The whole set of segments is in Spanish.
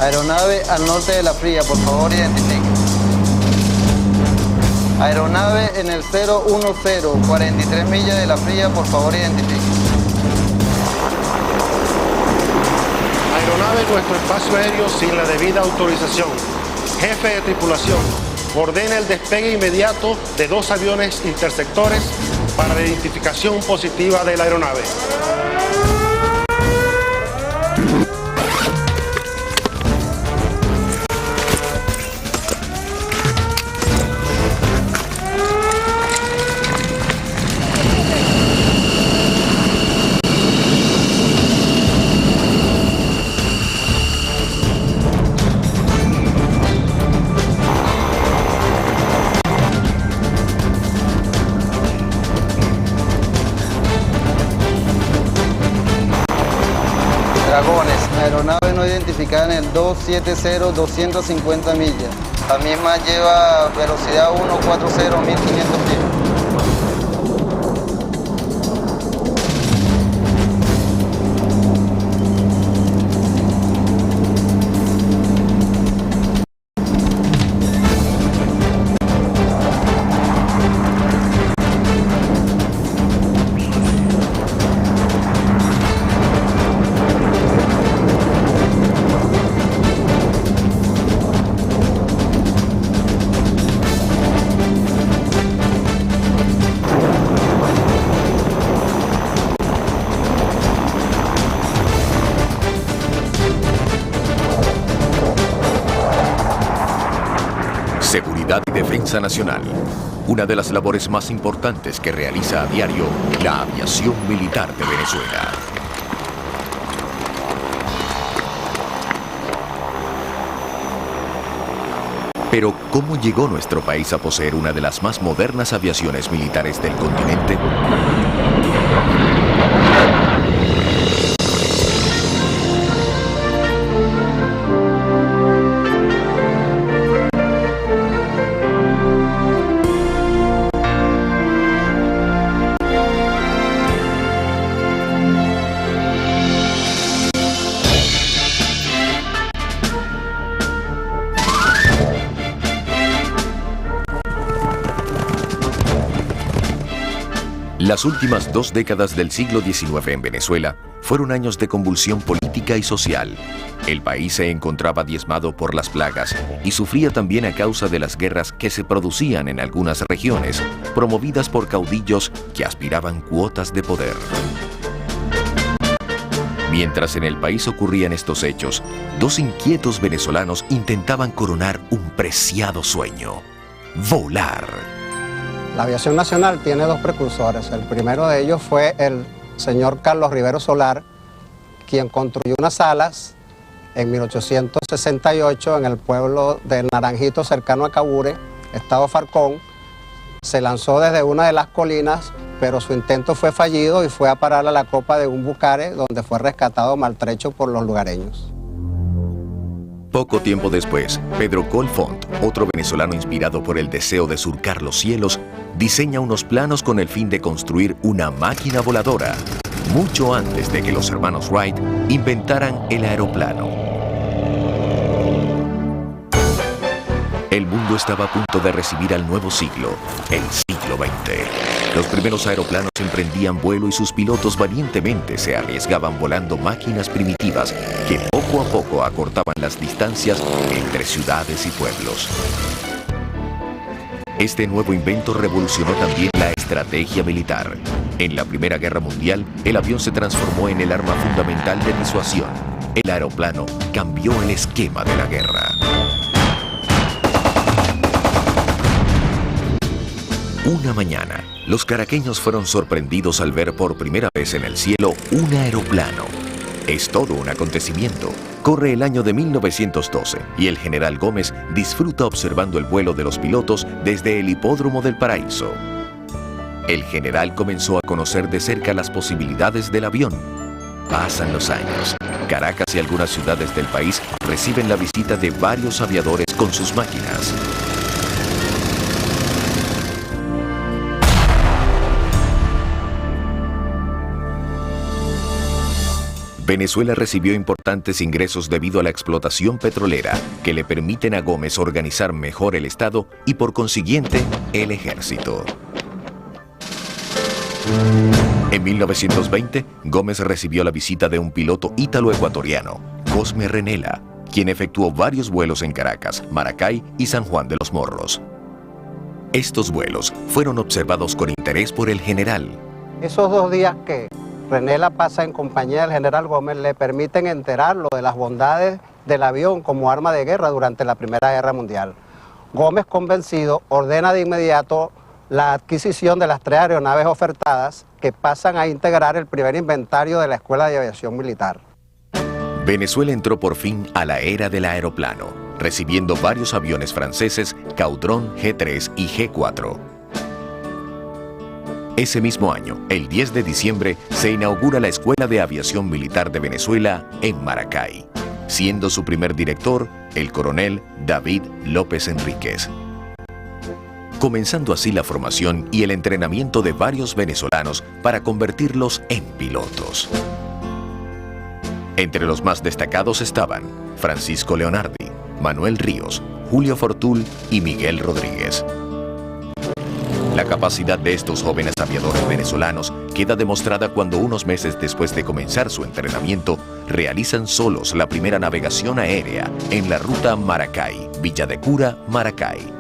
Aeronave al norte de La Fría, por favor identifique. Aeronave en el 010, 43 millas de La Fría, por favor identifique. Aeronave en nuestro espacio aéreo sin la debida autorización. Jefe de tripulación, ordena el despegue inmediato de 2 aviones interceptores para la identificación positiva de la aeronave. Dragones, aeronave no identificada en el 270, 250 millas. La misma lleva velocidad 140, 1500 pies. Seguridad y defensa nacional, una de las labores más importantes que realiza a diario la aviación militar de Venezuela. Pero, ¿cómo llegó nuestro país a poseer una de las más modernas aviaciones militares del continente? Las últimas 2 décadas del siglo XIX en Venezuela fueron años de convulsión política y social. El país se encontraba diezmado por las plagas y sufría también a causa de las guerras que se producían en algunas regiones, promovidas por caudillos que aspiraban cuotas de poder. Mientras en el país ocurrían estos hechos, 2 inquietos venezolanos intentaban coronar un preciado sueño: volar. La aviación nacional tiene 2 precursores. El primero de ellos fue el señor Carlos Rivero Solar, quien construyó unas alas en 1868 en el pueblo de Naranjito, cercano a Cabure, estado Falcón. Se lanzó desde una de las colinas, pero su intento fue fallido y fue a parar a la copa de un bucare, donde fue rescatado maltrecho por los lugareños. Poco tiempo después, Pedro Colfont, otro venezolano inspirado por el deseo de surcar los cielos, diseña unos planos con el fin de construir una máquina voladora, mucho antes de que los hermanos Wright inventaran el aeroplano. El mundo estaba a punto de recibir al nuevo siglo, el siglo XX. Los primeros aeroplanos emprendían vuelo y sus pilotos valientemente se arriesgaban volando máquinas primitivas que poco a poco acortaban las distancias entre ciudades y pueblos. Este nuevo invento revolucionó también la estrategia militar. En la Primera Guerra Mundial, el avión se transformó en el arma fundamental de disuasión. El aeroplano cambió el esquema de la guerra. Una mañana, los caraqueños fueron sorprendidos al ver por primera vez en el cielo un aeroplano. Es todo un acontecimiento. Corre el año de 1912 y el general Gómez disfruta observando el vuelo de los pilotos desde el hipódromo del Paraíso. El general comenzó a conocer de cerca las posibilidades del avión. Pasan los años. Caracas y algunas ciudades del país reciben la visita de varios aviadores con sus máquinas. Venezuela recibió importantes ingresos debido a la explotación petrolera que le permiten a Gómez organizar mejor el Estado y por consiguiente el ejército. En 1920, Gómez recibió la visita de un piloto ítalo-ecuatoriano, Cosme Renela, quien efectuó varios vuelos en Caracas, Maracay y San Juan de los Morros. Estos vuelos fueron observados con interés por el general. Esos 2 días que Renela pasa en compañía del general Gómez le permiten enterarlo de las bondades del avión como arma de guerra durante la Primera Guerra Mundial. Gómez, convencido, ordena de inmediato la adquisición de las 3 aeronaves ofertadas que pasan a integrar el primer inventario de la Escuela de Aviación Militar. Venezuela entró por fin a la era del aeroplano, recibiendo varios aviones franceses Caudron G3 y G4. Ese mismo año, el 10 de diciembre, se inaugura la Escuela de Aviación Militar de Venezuela en Maracay, siendo su primer director el coronel David López Enríquez. Comenzando así la formación y el entrenamiento de varios venezolanos para convertirlos en pilotos. Entre los más destacados estaban Francisco Leonardi, Manuel Ríos, Julio Fortul y Miguel Rodríguez. La capacidad de estos jóvenes aviadores venezolanos queda demostrada cuando unos meses después de comenzar su entrenamiento realizan solos la primera navegación aérea en la ruta Maracay, Villa de Cura, Maracay.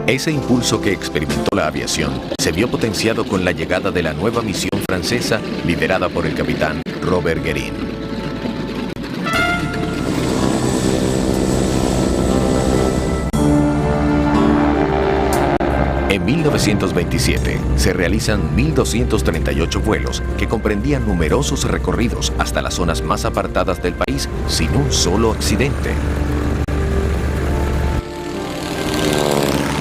Ese impulso que experimentó la aviación se vio potenciado con la llegada de la nueva misión francesa liderada por el capitán Robert Guérin. En 1927 se realizan 1.238 vuelos que comprendían numerosos recorridos hasta las zonas más apartadas del país sin un solo accidente.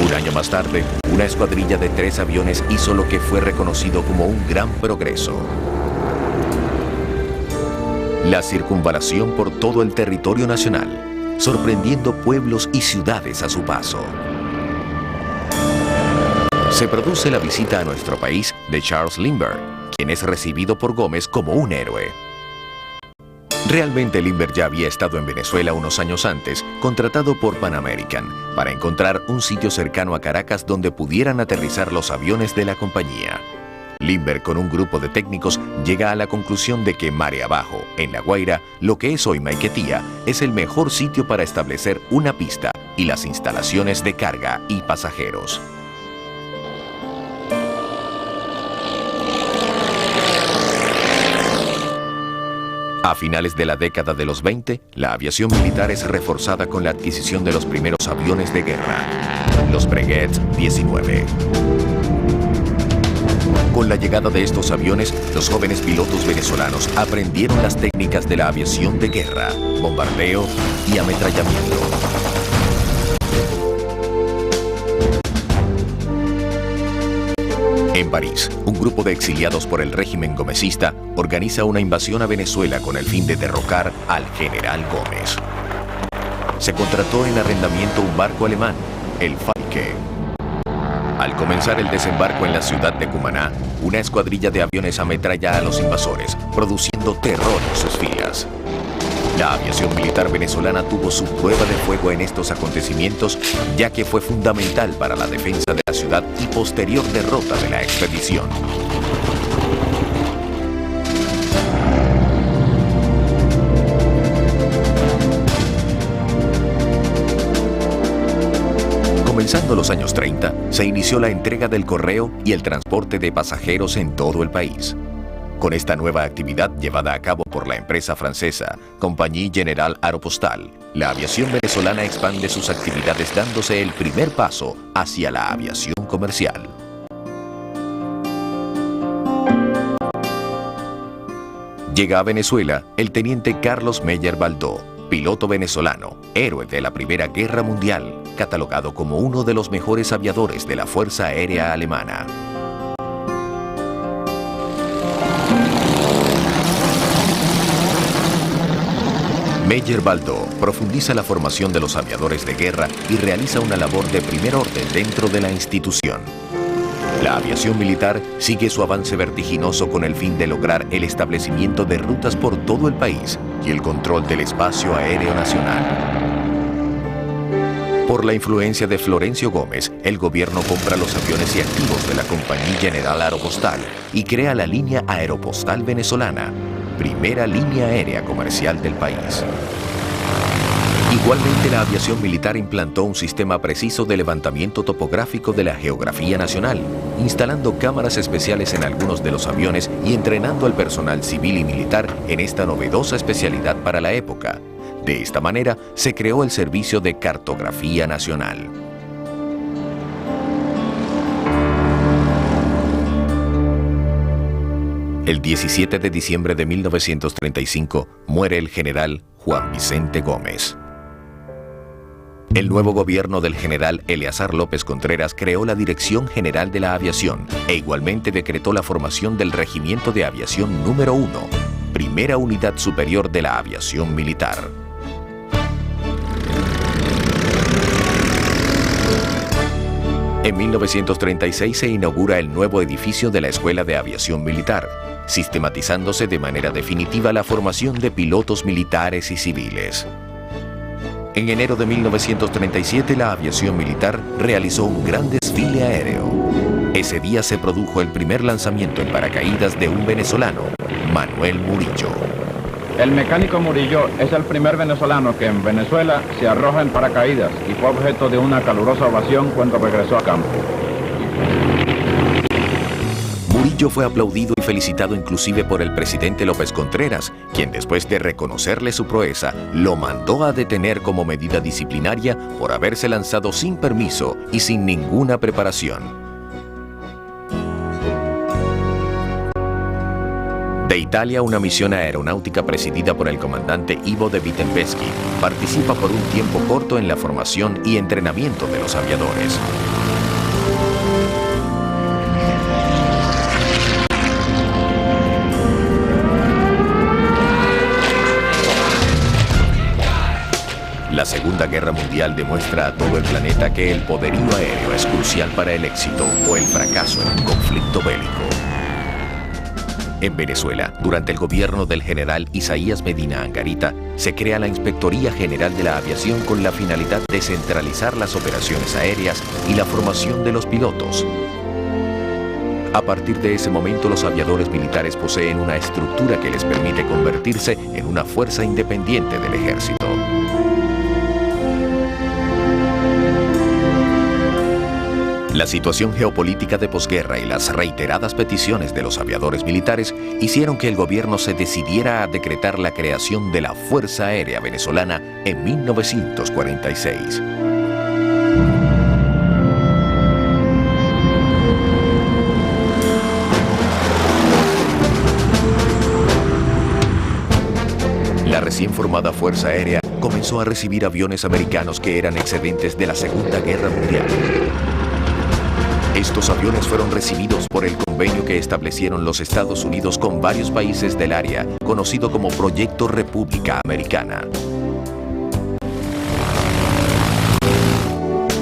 Un año más tarde, una escuadrilla de 3 aviones hizo lo que fue reconocido como un gran progreso: la circunvalación por todo el territorio nacional, sorprendiendo pueblos y ciudades a su paso. Se produce la visita a nuestro país de Charles Lindbergh, quien es recibido por Gómez como un héroe. Realmente Lindbergh ya había estado en Venezuela unos años antes, contratado por Pan American, para encontrar un sitio cercano a Caracas donde pudieran aterrizar los aviones de la compañía. Lindbergh, con un grupo de técnicos, llega a la conclusión de que Mare Abajo, en La Guaira, lo que es hoy Maiquetía, es el mejor sitio para establecer una pista y las instalaciones de carga y pasajeros. A finales de la década de los 20, la aviación militar es reforzada con la adquisición de los primeros aviones de guerra, los Breguet 19. Con la llegada de estos aviones, los jóvenes pilotos venezolanos aprendieron las técnicas de la aviación de guerra, bombardeo y ametrallamiento. En París, un grupo de exiliados por el régimen gomecista organiza una invasión a Venezuela con el fin de derrocar al general Gómez. Se contrató en arrendamiento un barco alemán, el Falke. Al comenzar el desembarco en la ciudad de Cumaná, una escuadrilla de aviones ametralla a los invasores, produciendo terror en sus filas. La aviación militar venezolana tuvo su prueba de fuego en estos acontecimientos, ya que fue fundamental para la defensa de la ciudad y posterior derrota de la expedición. Comenzando los años 30, se inició la entrega del correo y el transporte de pasajeros en todo el país. Con esta nueva actividad llevada a cabo por la empresa francesa Compagnie Générale Aéropostale, la aviación venezolana expande sus actividades dándose el primer paso hacia la aviación comercial. Llega a Venezuela el teniente Carlos Meyer Baldó, piloto venezolano, héroe de la Primera Guerra Mundial, catalogado como uno de los mejores aviadores de la Fuerza Aérea Alemana. Meyer Baldó profundiza la formación de los aviadores de guerra y realiza una labor de primer orden dentro de la institución. La aviación militar sigue su avance vertiginoso con el fin de lograr el establecimiento de rutas por todo el país y el control del espacio aéreo nacional. Por la influencia de Florencio Gómez, el gobierno compra los aviones y activos de la Compañía General Aeropostal y crea la línea Aeropostal Venezolana, primera línea aérea comercial del país. Igualmente, la aviación militar implantó un sistema preciso de levantamiento topográfico de la geografía nacional, instalando cámaras especiales en algunos de los aviones y entrenando al personal civil y militar en esta novedosa especialidad para la época. De esta manera, se creó el Servicio de Cartografía Nacional. El 17 de diciembre de 1935 muere el general Juan Vicente Gómez. El nuevo gobierno del general Eleazar López Contreras creó la Dirección General de la Aviación e igualmente decretó la formación del Regimiento de Aviación número 1, primera unidad superior de la aviación militar. En 1936 se inaugura el nuevo edificio de la Escuela de Aviación Militar, sistematizándose de manera definitiva la formación de pilotos militares y civiles. En enero de 1937, la aviación militar realizó un gran desfile aéreo. Ese día se produjo el primer lanzamiento en paracaídas de un venezolano, Manuel Murillo. El mecánico Murillo es el primer venezolano que en Venezuela se arroja en paracaídas y fue objeto de una calurosa ovación cuando regresó a campo. Murillo fue aplaudido y felicitado inclusive por el presidente López Contreras, quien después de reconocerle su proeza, lo mandó a detener como medida disciplinaria por haberse lanzado sin permiso y sin ninguna preparación. De Italia, una misión aeronáutica presidida por el comandante Ivo de Vitebski participa por un tiempo corto en la formación y entrenamiento de los aviadores. La Segunda Guerra Mundial demuestra a todo el planeta que el poderío aéreo es crucial para el éxito o el fracaso en un conflicto bélico. En Venezuela, durante el gobierno del general Isaías Medina Angarita, se crea la Inspectoría General de la Aviación con la finalidad de centralizar las operaciones aéreas y la formación de los pilotos. A partir de ese momento, los aviadores militares poseen una estructura que les permite convertirse en una fuerza independiente del ejército. La situación geopolítica de posguerra y las reiteradas peticiones de los aviadores militares hicieron que el gobierno se decidiera a decretar la creación de la Fuerza Aérea Venezolana en 1946. La recién formada Fuerza Aérea comenzó a recibir aviones americanos que eran excedentes de la Segunda Guerra Mundial. Estos aviones fueron recibidos por el convenio que establecieron los Estados Unidos con varios países del área, conocido como Proyecto República Americana.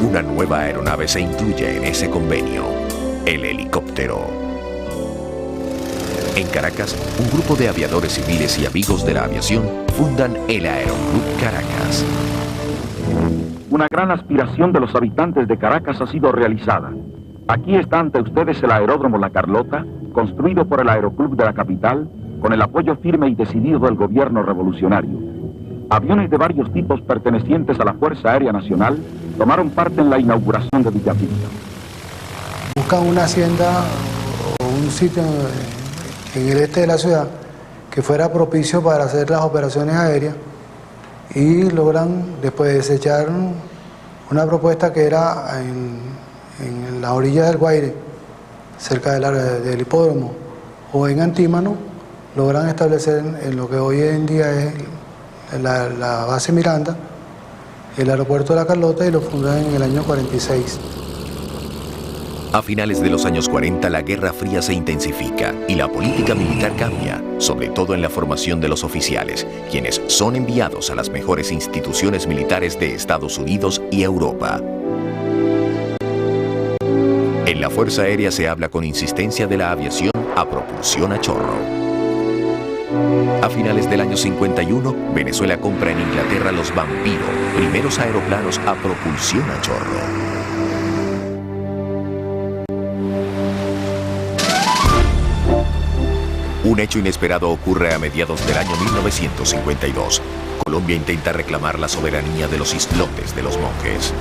Una nueva aeronave se incluye en ese convenio, el helicóptero. En Caracas, un grupo de aviadores civiles y amigos de la aviación fundan el Aeroclub Caracas. Una gran aspiración de los habitantes de Caracas ha sido realizada. Aquí está ante ustedes el aeródromo La Carlota, construido por el Aeroclub de la capital, con el apoyo firme y decidido del gobierno revolucionario. Aviones de varios tipos pertenecientes a la Fuerza Aérea Nacional tomaron parte en la inauguración de Villavista. Buscan una hacienda o un sitio en el este de la ciudad que fuera propicio para hacer las operaciones aéreas y logran después desechar una propuesta que era en la orilla del Guaire, cerca del hipódromo, o en Antímano, logran establecer en lo que hoy en día es la base Miranda, el aeropuerto de La Carlota, y lo fundan en el año 46. A finales de los años 40, la Guerra Fría se intensifica y la política militar cambia, sobre todo en la formación de los oficiales, quienes son enviados a las mejores instituciones militares de Estados Unidos y Europa. En la Fuerza Aérea se habla con insistencia de la aviación a propulsión a chorro. A finales del año 51, Venezuela compra en Inglaterra los Vampiro, primeros aeroplanos a propulsión a chorro. Un hecho inesperado ocurre a mediados del año 1952. Colombia intenta reclamar la soberanía de los islotes de los monjes.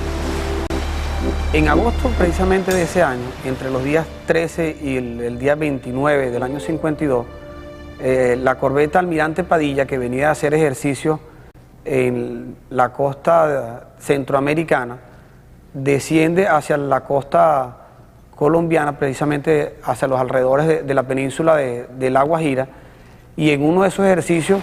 En agosto precisamente de ese año, entre los días 13 y el día 29 del año 52, la corbeta Almirante Padilla, que venía a hacer ejercicio en la costa centroamericana, desciende hacia la costa colombiana, precisamente hacia los alrededores de la península de La Guajira, y en uno de esos ejercicios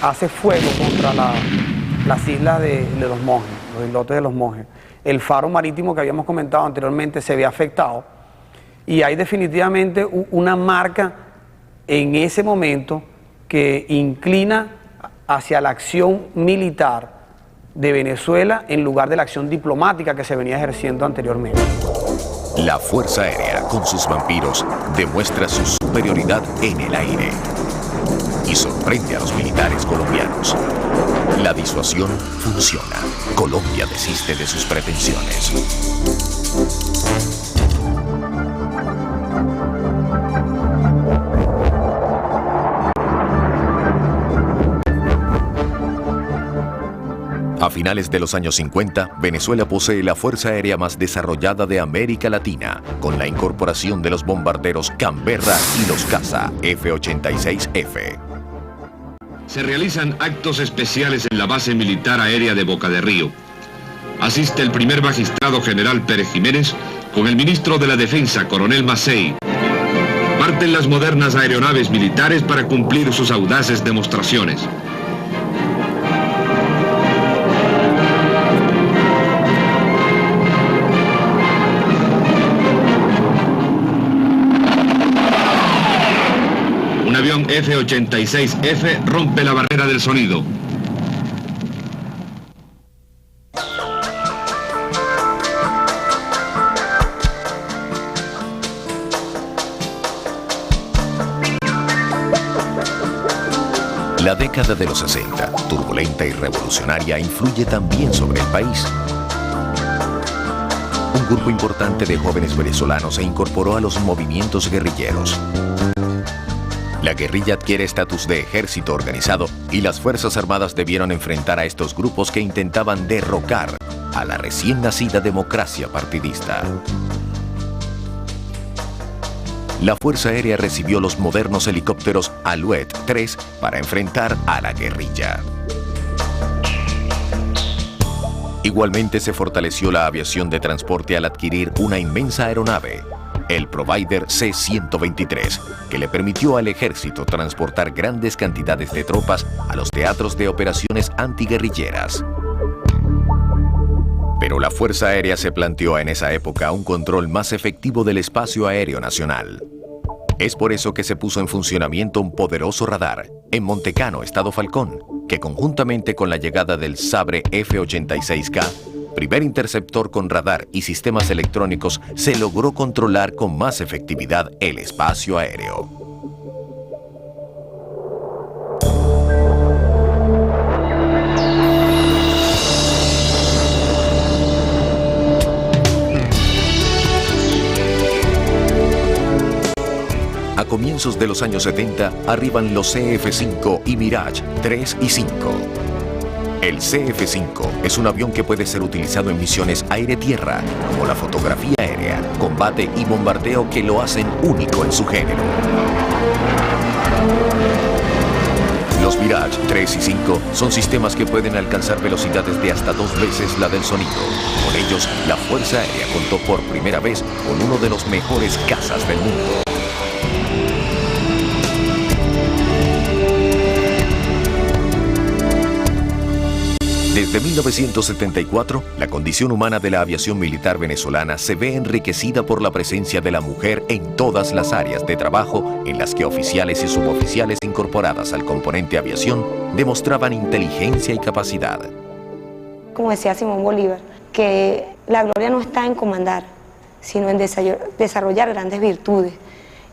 hace fuego contra las islas de los monjes, los islotes de los monjes. El faro marítimo que habíamos comentado anteriormente se ve afectado, y hay definitivamente una marca en ese momento que inclina hacia la acción militar de Venezuela en lugar de la acción diplomática que se venía ejerciendo anteriormente. La Fuerza Aérea, con sus vampiros, demuestra su superioridad en el aire y sorprende a los militares colombianos. La disuasión funciona. Colombia desiste de sus pretensiones. A finales de los años 50, Venezuela posee la fuerza aérea más desarrollada de América Latina, con la incorporación de los bombarderos Canberra y los caza F-86F. Se realizan actos especiales en la base militar aérea de Boca de Río. Asiste el primer magistrado general Pérez Jiménez con el ministro de la Defensa, coronel Macei. Parten las modernas aeronaves militares para cumplir sus audaces demostraciones. Un avión F-86F rompe la barrera del sonido. La década de los 60, turbulenta y revolucionaria, influye también sobre el país. Un grupo importante de jóvenes venezolanos se incorporó a los movimientos guerrilleros. La guerrilla adquiere estatus de ejército organizado y las Fuerzas Armadas debieron enfrentar a estos grupos que intentaban derrocar a la recién nacida democracia partidista. La Fuerza Aérea recibió los modernos helicópteros Alouette 3 para enfrentar a la guerrilla. Igualmente se fortaleció la aviación de transporte al adquirir una inmensa aeronave, el Provider C-123, que le permitió al ejército transportar grandes cantidades de tropas a los teatros de operaciones antiguerrilleras. Pero la Fuerza Aérea se planteó en esa época un control más efectivo del espacio aéreo nacional. Es por eso que se puso en funcionamiento un poderoso radar en Montecano, Estado Falcón, que conjuntamente con la llegada del Sabre F-86K, primer interceptor con radar y sistemas electrónicos, se logró controlar con más efectividad el espacio aéreo. A comienzos de los años 70 arriban los CF-5 y Mirage 3 y 5. El CF-5 es un avión que puede ser utilizado en misiones aire-tierra, como la fotografía aérea, combate y bombardeo, que lo hacen único en su género. Los Mirage 3 y 5 son sistemas que pueden alcanzar velocidades de hasta 2 veces la del sonido. Con ellos, la Fuerza Aérea contó por primera vez con uno de los mejores cazas del mundo. Desde 1974, la condición humana de la aviación militar venezolana se ve enriquecida por la presencia de la mujer en todas las áreas de trabajo en las que oficiales y suboficiales incorporadas al componente aviación demostraban inteligencia y capacidad. Como decía Simón Bolívar, que la gloria no está en comandar, sino en desarrollar grandes virtudes.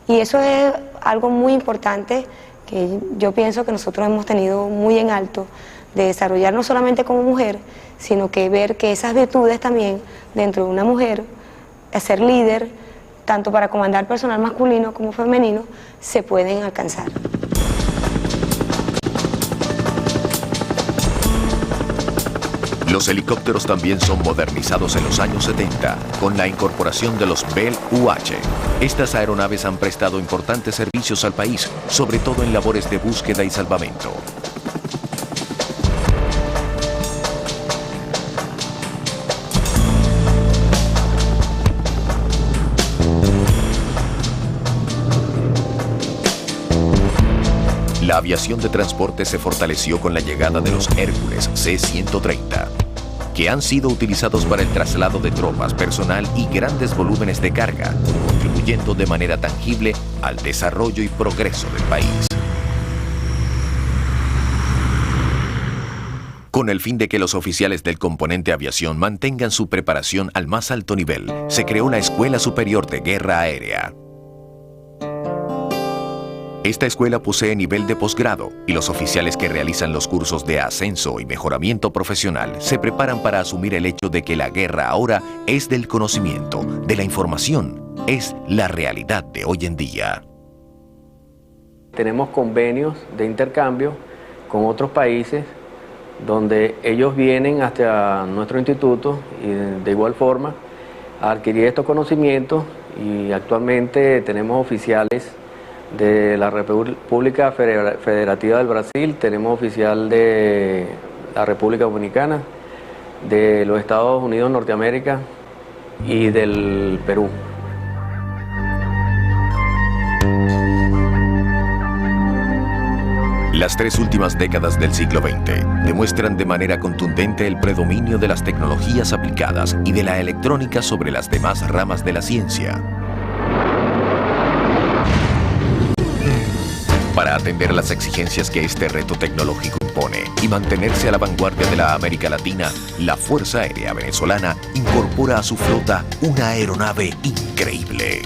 Y eso es algo muy importante que yo pienso que nosotros hemos tenido muy en alto, de desarrollar no solamente como mujer, sino que ver que esas virtudes también dentro de una mujer, ser líder, tanto para comandar personal masculino como femenino, se pueden alcanzar. Los helicópteros también son modernizados en los años 70 con la incorporación de los Bell UH. Estas aeronaves han prestado importantes servicios al país, sobre todo en labores de búsqueda y salvamento. La aviación de transporte se fortaleció con la llegada de los Hércules C-130, que han sido utilizados para el traslado de tropas, personal y grandes volúmenes de carga, contribuyendo de manera tangible al desarrollo y progreso del país. Con el fin de que los oficiales del componente aviación mantengan su preparación al más alto nivel, se creó la Escuela Superior de Guerra Aérea. Esta escuela posee nivel de posgrado y los oficiales que realizan los cursos de ascenso y mejoramiento profesional se preparan para asumir el hecho de que la guerra ahora es del conocimiento, de la información, es la realidad de hoy en día. Tenemos convenios de intercambio con otros países donde ellos vienen hasta nuestro instituto y de igual forma a adquirir estos conocimientos, y actualmente tenemos oficiales de la República Federativa del Brasil, tenemos oficial de la República Dominicana, de los Estados Unidos de Norteamérica y del Perú. Las 3 últimas décadas del siglo XX demuestran de manera contundente el predominio de las tecnologías aplicadas y de la electrónica sobre las demás ramas de la ciencia. Para atender las exigencias que este reto tecnológico impone y mantenerse a la vanguardia de la América Latina, la Fuerza Aérea Venezolana incorpora a su flota una aeronave increíble.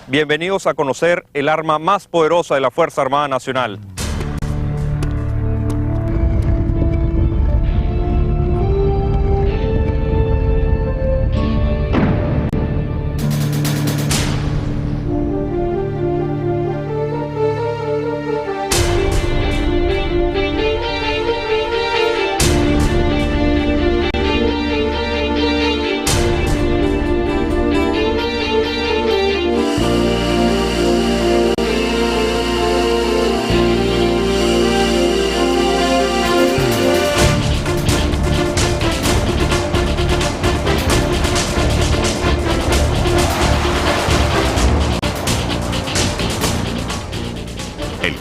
Bienvenidos a conocer el arma más poderosa de la Fuerza Armada Nacional.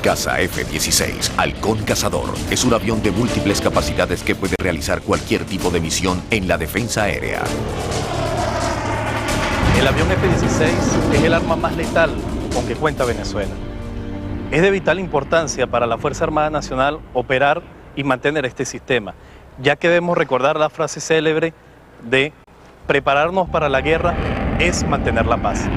Caza F-16 Halcón Cazador es un avión de múltiples capacidades que puede realizar cualquier tipo de misión en la defensa aérea. El avión F-16 es el arma más letal con que cuenta Venezuela. Es de vital importancia para la Fuerza Armada Nacional operar y mantener este sistema, ya que debemos recordar la frase célebre de prepararnos para la guerra es mantener la paz.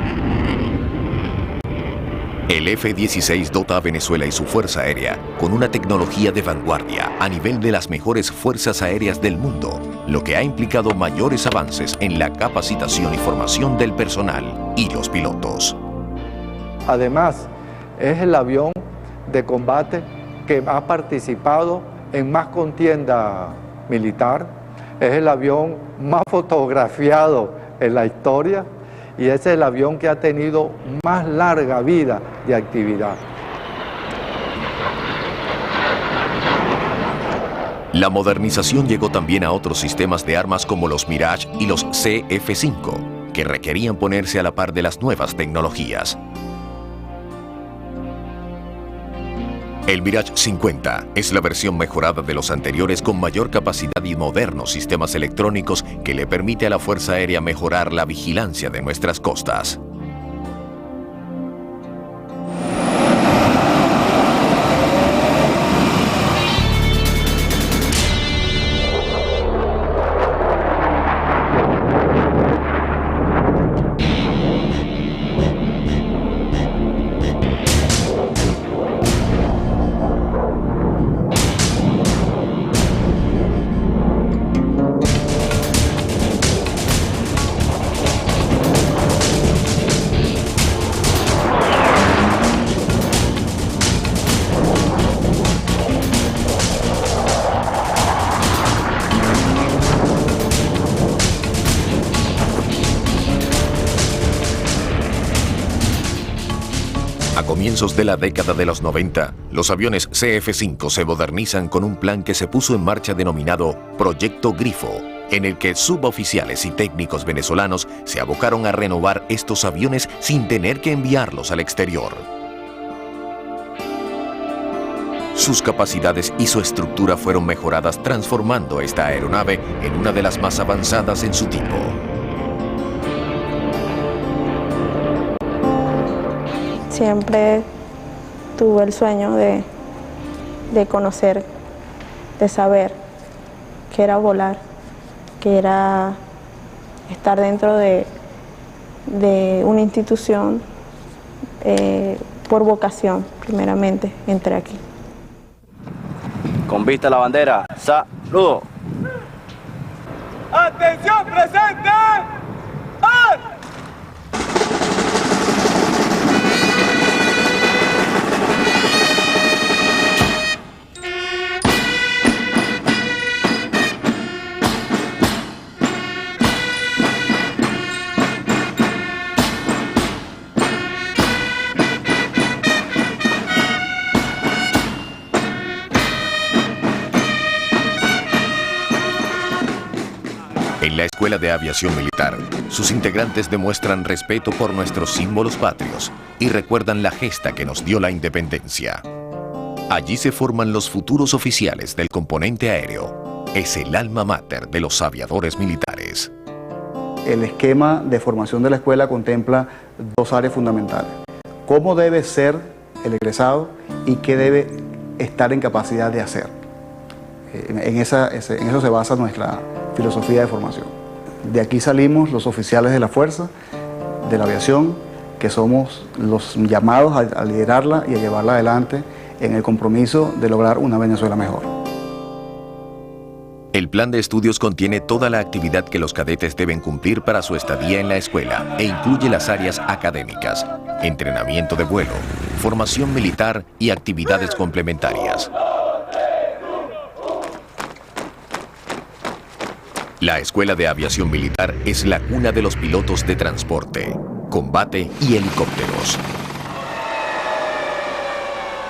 El F-16 dota a Venezuela y su Fuerza Aérea con una tecnología de vanguardia a nivel de las mejores fuerzas aéreas del mundo, lo que ha implicado mayores avances en la capacitación y formación del personal y los pilotos. Además, es el avión de combate que ha participado en más contienda militar, es el avión más fotografiado en la historia, y es el avión que ha tenido más larga vida de actividad. La modernización llegó también a otros sistemas de armas como los Mirage y los CF-5, que requerían ponerse a la par de las nuevas tecnologías. El Mirage 50 es la versión mejorada de los anteriores con mayor capacidad y modernos sistemas electrónicos que le permite a la Fuerza Aérea mejorar la vigilancia de nuestras costas. comienzos de la década de los 90, los aviones CF-5 se modernizan con un plan que se puso en marcha denominado Proyecto Grifo, en el que suboficiales y técnicos venezolanos se abocaron a renovar estos aviones sin tener que enviarlos al exterior. Sus capacidades y su estructura fueron mejoradas, transformando esta aeronave en una de las más avanzadas en su tipo. Siempre tuve el sueño de conocer, de saber qué era volar, que era estar dentro de una institución por vocación, primeramente, entré aquí. Con vista a la bandera, saludo. ¡Atención, presente! ¡Ar! En la Escuela de Aviación Militar, sus integrantes demuestran respeto por nuestros símbolos patrios y recuerdan la gesta que nos dio la independencia. Allí se forman los futuros oficiales del componente aéreo. Es el alma mater de los aviadores militares. El esquema de formación de la escuela contempla dos áreas fundamentales. Cómo debe ser el egresado y qué debe estar en capacidad de hacer. En eso se basa nuestra filosofía de formación. De aquí salimos los oficiales de la fuerza, de la aviación, que somos los llamados a liderarla y a llevarla adelante en el compromiso de lograr una Venezuela mejor. El plan de estudios contiene toda la actividad que los cadetes deben cumplir para su estadía en la escuela e incluye las áreas académicas, entrenamiento de vuelo, formación militar y actividades complementarias. La Escuela de Aviación Militar es la cuna de los pilotos de transporte, combate y helicópteros.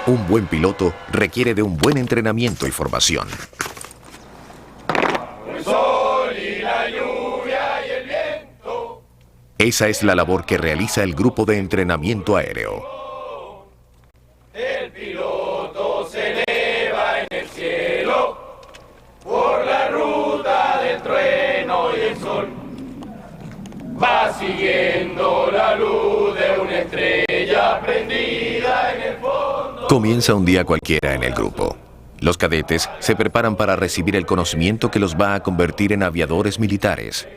Un buen piloto requiere de un buen entrenamiento y formación. El sol y la lluvia y el viento. Esa es la labor que realiza el Grupo de Entrenamiento Aéreo. El piloto se eleva en el cielo por la ruta del trueno y el sol. Va siguiendo la luz de una estrella prendida en el fondo. Comienza un día cualquiera en el grupo. Los cadetes se preparan para recibir el conocimiento que los va a convertir en aviadores militares.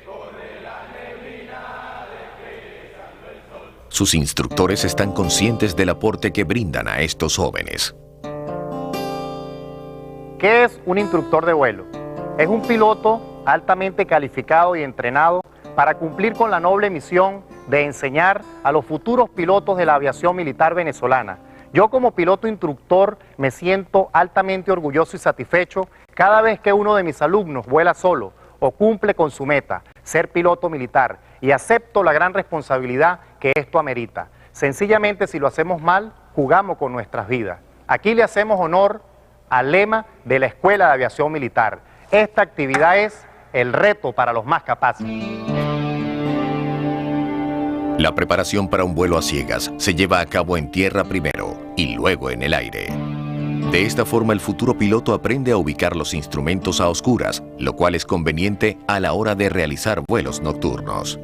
Sus instructores están conscientes del aporte que brindan a estos jóvenes. ¿Qué es un instructor de vuelo? Es un piloto altamente calificado y entrenado para cumplir con la noble misión de enseñar a los futuros pilotos de la aviación militar venezolana. Yo como piloto instructor me siento altamente orgulloso y satisfecho cada vez que uno de mis alumnos vuela solo o cumple con su meta, ser piloto militar, y acepto la gran responsabilidad que esto amerita. Sencillamente, si lo hacemos mal, jugamos con nuestras vidas. Aquí le hacemos honor al lema de la Escuela de Aviación Militar. Esta actividad es el reto para los más capaces. La preparación para un vuelo a ciegas se lleva a cabo en tierra primero y luego en el aire. De esta forma, el futuro piloto aprende a ubicar los instrumentos a oscuras, lo cual es conveniente a la hora de realizar vuelos nocturnos.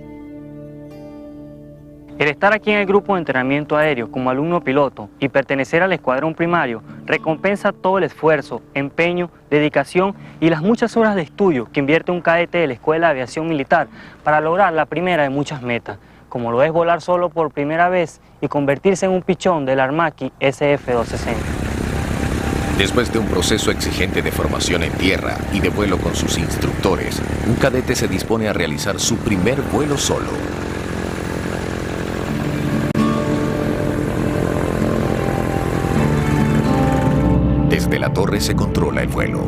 El estar aquí en el grupo de entrenamiento aéreo como alumno piloto y pertenecer al escuadrón primario recompensa todo el esfuerzo, empeño, dedicación y las muchas horas de estudio que invierte un cadete de la Escuela de Aviación Militar para lograr la primera de muchas metas, como lo es volar solo por primera vez y convertirse en un pichón del Armaki SF-260. Después de un proceso exigente de formación en tierra y de vuelo con sus instructores, un cadete se dispone a realizar su primer vuelo solo. Desde la torre se controla el vuelo.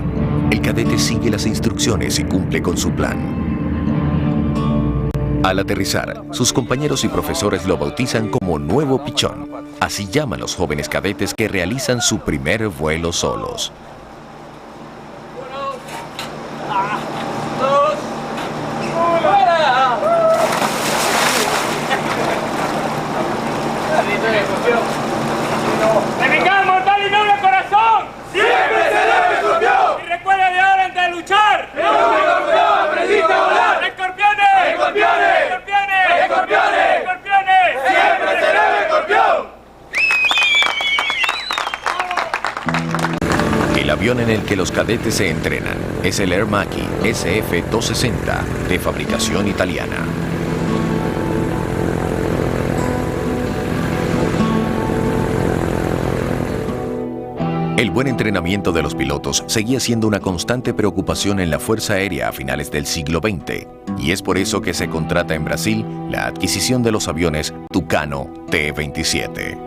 El cadete sigue las instrucciones y cumple con su plan. Al aterrizar, sus compañeros y profesores lo bautizan como nuevo pichón. Así llaman los jóvenes cadetes que realizan su primer vuelo solos. ¡Revengamos, mortal y noble corazón! ¡Siempre será el escorpión! ¡Y recuerda de ahora antes de luchar! ¡El escorpión aprendiste a volar! ¡Escorpiones! ¡Escorpiones! ¡Escorpiones! ¡Escorpiones! ¡Escorpiones! ¡Siempre será el escorpión! El avión en el que los cadetes se entrenan es el Air Macchi SF-260, de fabricación italiana. El buen entrenamiento de los pilotos seguía siendo una constante preocupación en la Fuerza Aérea a finales del siglo XX, y es por eso que se contrata en Brasil la adquisición de los aviones Tucano T-27.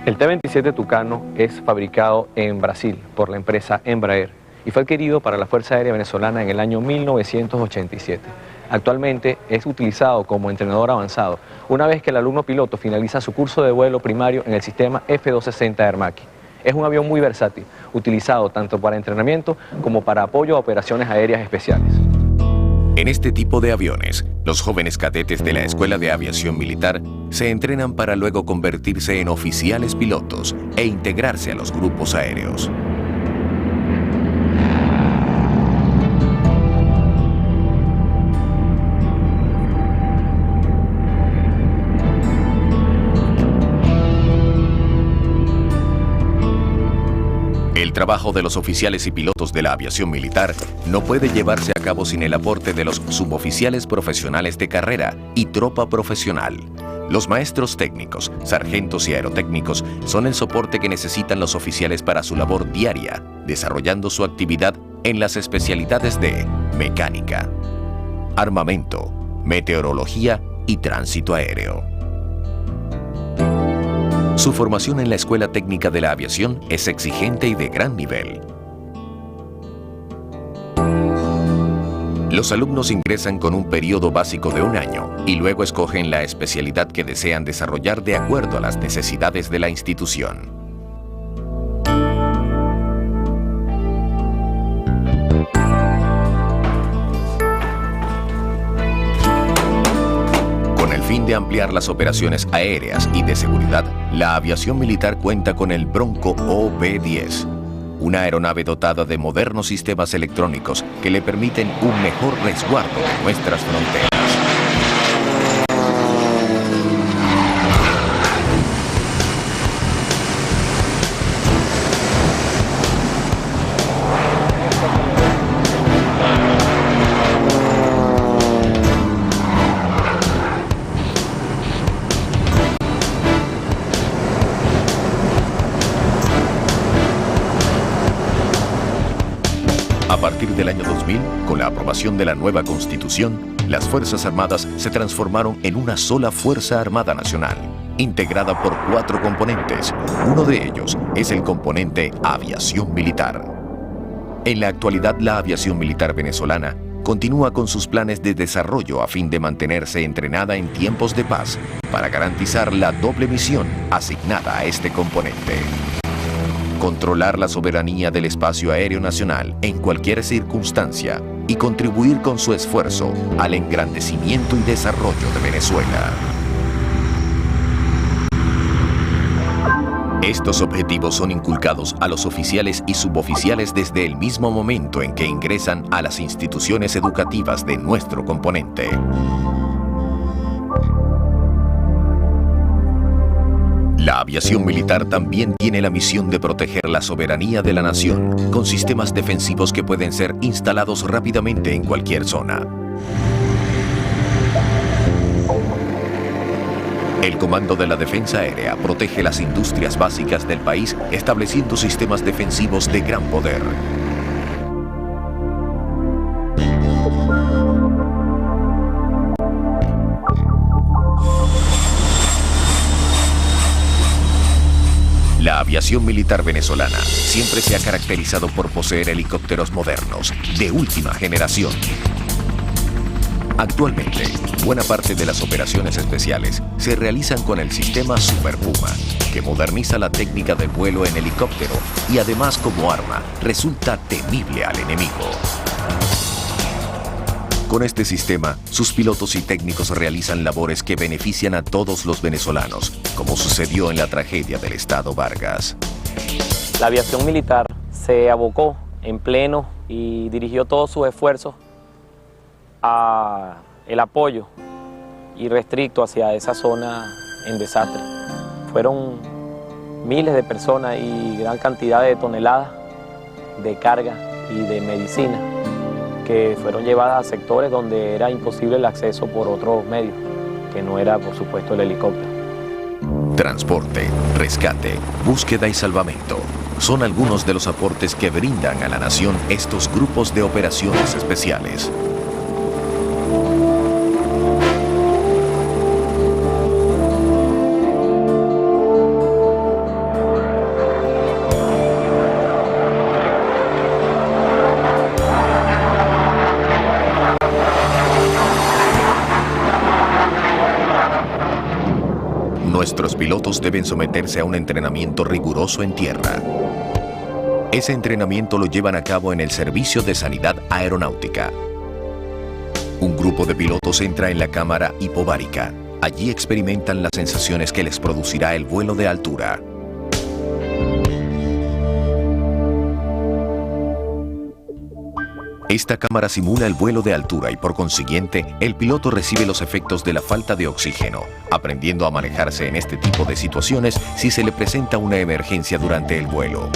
El T-27 Tucano es fabricado en Brasil por la empresa Embraer y fue adquirido para la Fuerza Aérea Venezolana en el año 1987. Actualmente es utilizado como entrenador avanzado una vez que el alumno piloto finaliza su curso de vuelo primario en el sistema F-260 Air Macchi. Es un avión muy versátil, utilizado tanto para entrenamiento como para apoyo a operaciones aéreas especiales. En este tipo de aviones, los jóvenes cadetes de la Escuela de Aviación Militar se entrenan para luego convertirse en oficiales pilotos e integrarse a los grupos aéreos. El trabajo de los oficiales y pilotos de la aviación militar no puede llevarse a cabo sin el aporte de los suboficiales profesionales de carrera y tropa profesional. Los maestros técnicos, sargentos y aerotécnicos son el soporte que necesitan los oficiales para su labor diaria, desarrollando su actividad en las especialidades de mecánica, armamento, meteorología y tránsito aéreo. Su formación en la Escuela Técnica de la Aviación es exigente y de gran nivel. Los alumnos ingresan con un periodo básico de 1 año y luego escogen la especialidad que desean desarrollar de acuerdo a las necesidades de la institución. Con el fin de ampliar las operaciones aéreas y de seguridad, la aviación militar cuenta con el Bronco OB-10, una aeronave dotada de modernos sistemas electrónicos que le permiten un mejor resguardo de nuestras fronteras. A partir del año 2000, con la aprobación de la nueva Constitución, las Fuerzas Armadas se transformaron en una sola Fuerza Armada Nacional, integrada por 4 componentes. Uno de ellos es el componente Aviación Militar. En la actualidad, la aviación militar venezolana continúa con sus planes de desarrollo a fin de mantenerse entrenada en tiempos de paz para garantizar la doble misión asignada a este componente: controlar la soberanía del espacio aéreo nacional en cualquier circunstancia y contribuir con su esfuerzo al engrandecimiento y desarrollo de Venezuela. Estos objetivos son inculcados a los oficiales y suboficiales desde el mismo momento en que ingresan a las instituciones educativas de nuestro componente. La aviación militar también tiene la misión de proteger la soberanía de la nación, con sistemas defensivos que pueden ser instalados rápidamente en cualquier zona. El Comando de la Defensa Aérea protege las industrias básicas del país, estableciendo sistemas defensivos de gran poder. La aviación militar venezolana siempre se ha caracterizado por poseer helicópteros modernos, de última generación. Actualmente, buena parte de las operaciones especiales se realizan con el sistema Super Puma, que moderniza la técnica del vuelo en helicóptero y además como arma resulta temible al enemigo. Con este sistema, sus pilotos y técnicos realizan labores que benefician a todos los venezolanos, como sucedió en la tragedia del Estado Vargas. La aviación militar se abocó en pleno y dirigió todos sus esfuerzos a el apoyo irrestricto hacia esa zona en desastre. Fueron miles de personas y gran cantidad de toneladas de carga y de medicina que fueron llevadas a sectores donde era imposible el acceso por otros medios, que no era, por supuesto, el helicóptero. Transporte, rescate, búsqueda y salvamento son algunos de los aportes que brindan a la nación estos grupos de operaciones especiales. Nuestros pilotos deben someterse a un entrenamiento riguroso en tierra. Ese entrenamiento lo llevan a cabo en el Servicio de Sanidad Aeronáutica. Un grupo de pilotos entra en la cámara hipovárica. Allí experimentan las sensaciones que les producirá el vuelo de altura. Esta cámara simula el vuelo de altura y por consiguiente el piloto recibe los efectos de la falta de oxígeno, aprendiendo a manejarse en este tipo de situaciones si se le presenta una emergencia durante el vuelo.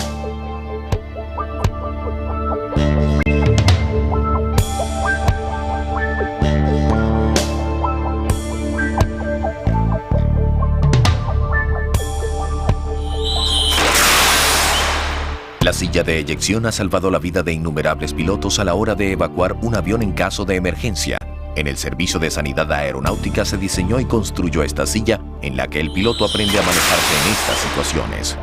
La silla de eyección ha salvado la vida de innumerables pilotos a la hora de evacuar un avión en caso de emergencia. En el Servicio de Sanidad Aeronáutica se diseñó y construyó esta silla en la que el piloto aprende a manejarse en estas situaciones.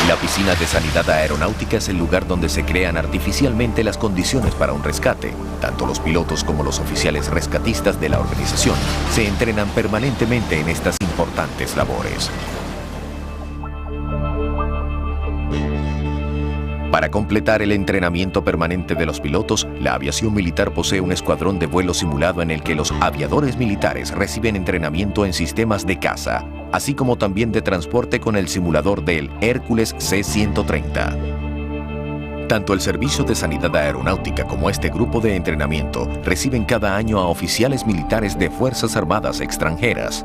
La Piscina de Sanidad Aeronáutica es el lugar donde se crean artificialmente las condiciones para un rescate. Tanto los pilotos como los oficiales rescatistas de la organización se entrenan permanentemente en estas importantes labores. Para completar el entrenamiento permanente de los pilotos, la aviación militar posee un escuadrón de vuelo simulado en el que los aviadores militares reciben entrenamiento en sistemas de caza, así como también de transporte con el simulador del Hércules C-130. Tanto el Servicio de Sanidad Aeronáutica como este grupo de entrenamiento reciben cada año a oficiales militares de Fuerzas Armadas extranjeras.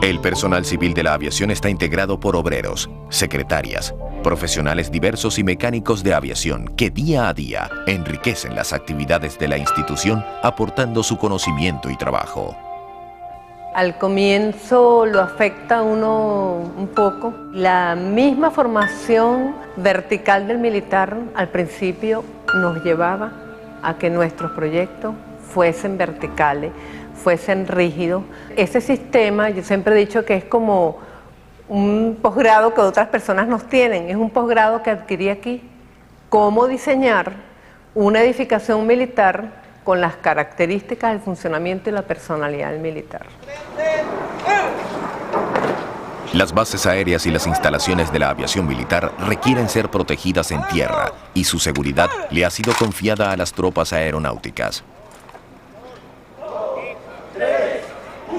El personal civil de la aviación está integrado por obreros, secretarias, profesionales diversos y mecánicos de aviación que día a día enriquecen las actividades de la institución aportando su conocimiento y trabajo. Al comienzo lo afecta a uno un poco. La misma formación vertical del militar al principio nos llevaba a que nuestros proyectos fuesen verticales, fuesen rígidos. Ese sistema, yo siempre he dicho que es como un posgrado que otras personas nos tienen, es un posgrado que adquirí aquí, cómo diseñar una edificación militar con las características del funcionamiento y la personalidad del militar. Las bases aéreas y las instalaciones de la aviación militar requieren ser protegidas en tierra y su seguridad le ha sido confiada a las tropas aeronáuticas.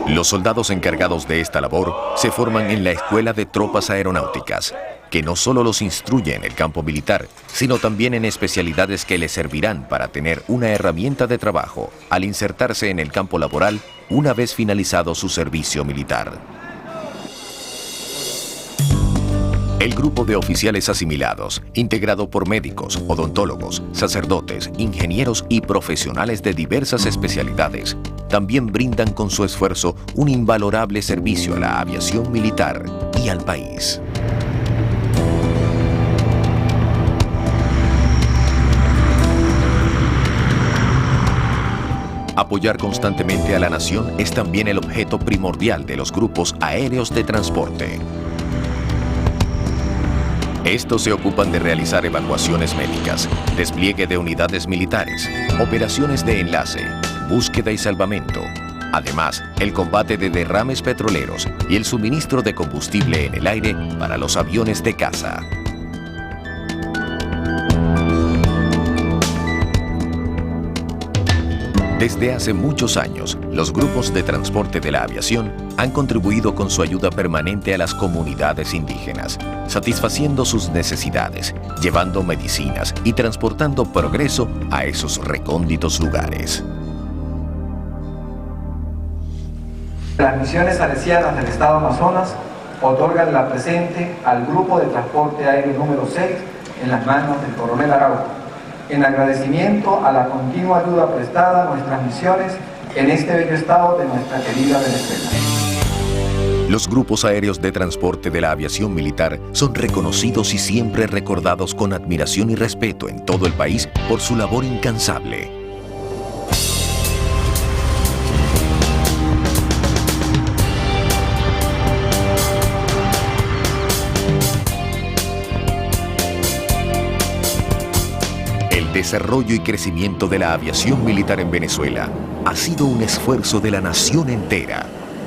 Los soldados encargados de esta labor se forman en la Escuela de Tropas Aeronáuticas, que no solo los instruye en el campo militar, sino también en especialidades que les servirán para tener una herramienta de trabajo al insertarse en el campo laboral una vez finalizado su servicio militar. El grupo de oficiales asimilados, integrado por médicos, odontólogos, sacerdotes, ingenieros y profesionales de diversas especialidades, también brindan con su esfuerzo un invalorable servicio a la aviación militar y al país. Apoyar constantemente a la nación es también el objeto primordial de los grupos aéreos de transporte. Estos se ocupan de realizar evacuaciones médicas, despliegue de unidades militares, operaciones de enlace, búsqueda y salvamento. Además, el combate de derrames petroleros y el suministro de combustible en el aire para los aviones de caza. Desde hace muchos años, los grupos de transporte de la aviación han contribuido con su ayuda permanente a las comunidades indígenas, satisfaciendo sus necesidades, llevando medicinas y transportando progreso a esos recónditos lugares. Las misiones salesianas del Estado Amazonas otorgan la presente al Grupo de Transporte Aéreo número 6 en las manos del Coronel Araujo, en agradecimiento a la continua ayuda prestada a nuestras misiones en este bello estado de nuestra querida Venezuela. Los grupos aéreos de transporte de la aviación militar son reconocidos y siempre recordados con admiración y respeto en todo el país por su labor incansable. El desarrollo y crecimiento de la aviación militar en Venezuela ha sido un esfuerzo de la nación entera.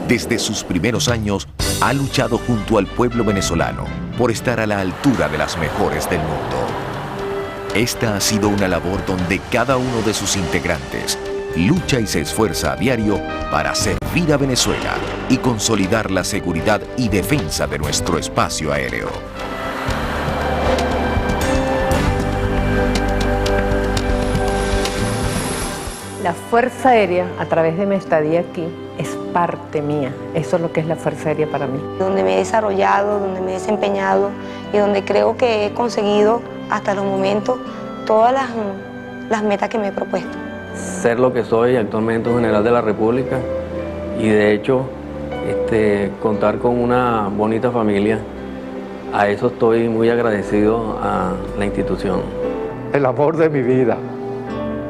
Desde sus primeros años, ha luchado junto al pueblo venezolano por estar a la altura de las mejores del mundo. Esta ha sido una labor donde cada uno de sus integrantes lucha y se esfuerza a diario para servir a Venezuela y consolidar la seguridad y defensa de nuestro espacio aéreo. La Fuerza Aérea, a través de mi estadía aquí, es parte mía. Eso es lo que es la Fuerza Aérea para mí. Donde me he desarrollado, donde me he desempeñado y donde creo que he conseguido hasta los momentos todas las metas que me he propuesto. Ser lo que soy actualmente un general de la República y de hecho contar con una bonita familia, a eso estoy muy agradecido a la institución. El amor de mi vida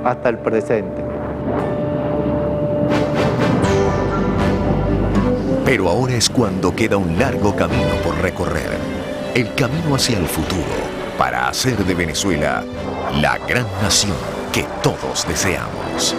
hasta el presente. Pero ahora es cuando queda un largo camino por recorrer. El camino hacia el futuro, para hacer de Venezuela la gran nación que todos deseamos.